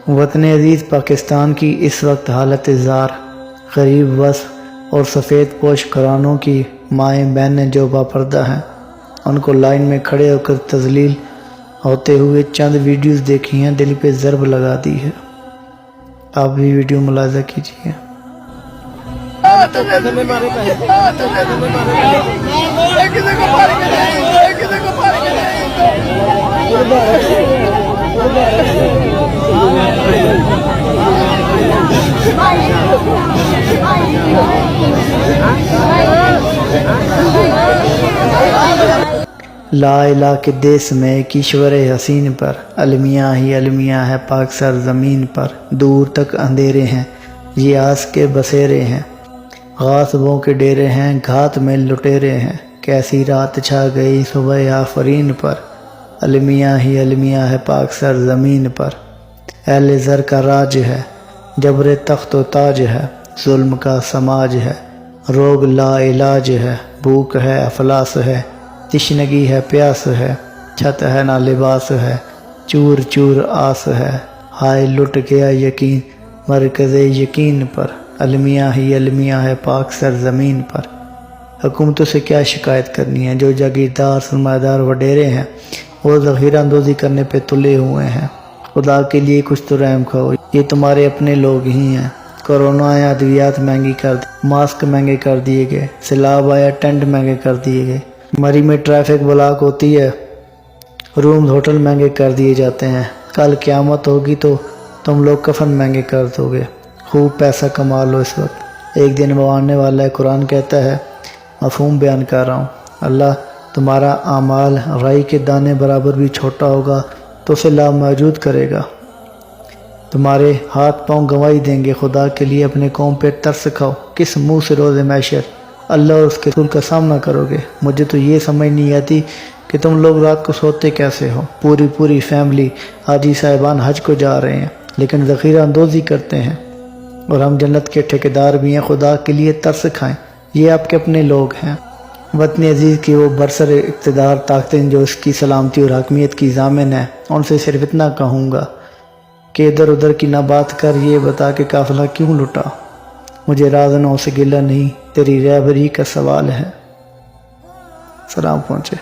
وطن عزیز پاکستان کی اس وقت حالت زار، غریب وصف اور سفید پوش گھرانوں کی مائیں بہنیں جو باپردہ ہیں، ان کو لائن میں کھڑے ہو کر تذلیل ہوتے ہوئے چند ویڈیوز دیکھی ہیں، دل پہ ضرب لگا دی ہے۔ آپ بھی ویڈیو ملاحظہ کیجیے۔ لا الہ کے دیس میں کشور حسین پر، المیاں ہی المیاں ہے پاک سر زمین پر، دور تک اندھیرے ہیں یہ آس کے بسیرے ہیں، غاصبوں کے ڈیرے ہیں گھات میں لٹیرے ہیں، کیسی رات چھا گئی صبح آفرین پر، المیاں ہی المیاں ہے پاک سر زمین پر، اہل زر کا راج ہے جبر تخت و تاج ہے، ظلم کا سماج ہے روگ لا علاج ہے، بھوک ہے افلاس ہے تشنگی ہے پیاس ہے، چھت ہے نہ لباس ہے چور چور آس ہے، ہائے لٹ گیا یقین مرکز یقین پر، المیاں ہی المیاں ہے پاک سر زمین پر۔ حکومتوں سے کیا شکایت کرنی ہے؟ جو جاگیردار سرمایہ دار وڈیرے ہیں وہ ذخیرہ اندوزی کرنے پہ تلے ہوئے ہیں۔ خدا کے لیے کچھ تو رحم کھاؤ، یہ تمہارے اپنے لوگ ہی ہیں۔ کورونا آیا ادویات مہنگی کر دی، ماسک مہنگے کر دیے گئے، سیلاب آیا ٹینٹ مہنگے کر دیے گئے، مری میں ٹریفک بلاک ہوتی ہے، روم ہوٹل مہنگے کر دیے جاتے ہیں، کل قیامت ہوگی تو تم لوگ کفن مہنگے کر دو گے۔ خوب پیسہ کما لو اس وقت، ایک دن وہ آنے والا ہے۔ قرآن کہتا ہے، مفہوم بیان کر رہا ہوں، اللہ تمہارا اعمال رائی کے دانے برابر بھی چھوٹا ہوگا تو اسے لاموجود کرے گا، تمہارے ہاتھ پاؤں گواہی دیں گے۔ خدا کے لیے اپنے قوم پہ ترس کھاؤ، کس منہ سے روز محشر اللہ اور اس کے رسول کا سامنا کرو گے؟ مجھے تو یہ سمجھ نہیں آتی کہ تم لوگ رات کو سوتے کیسے ہو؟ پوری فیملی حاجی صاحبان حج کو جا رہے ہیں لیکن ذخیرہ اندوزی کرتے ہیں، اور ہم جنت کے ٹھیکیدار بھی ہیں۔ خدا کے لیے ترس کھائیں، یہ آپ کے اپنے لوگ ہیں۔ وطن عزیز کی وہ برسر اقتدار طاقتیں جو اس کی سلامتی اور حاکمیت کی ضامن ہیں، ان سے صرف اتنا کہوں گا کہ ادھر ادھر کی نہ بات کر، یہ بتا کہ قافلہ کیوں لٹا۔ مجھے رازنوں سے گلہ نہیں، تیری رہبری کا سوال ہے۔ سلام پہنچے۔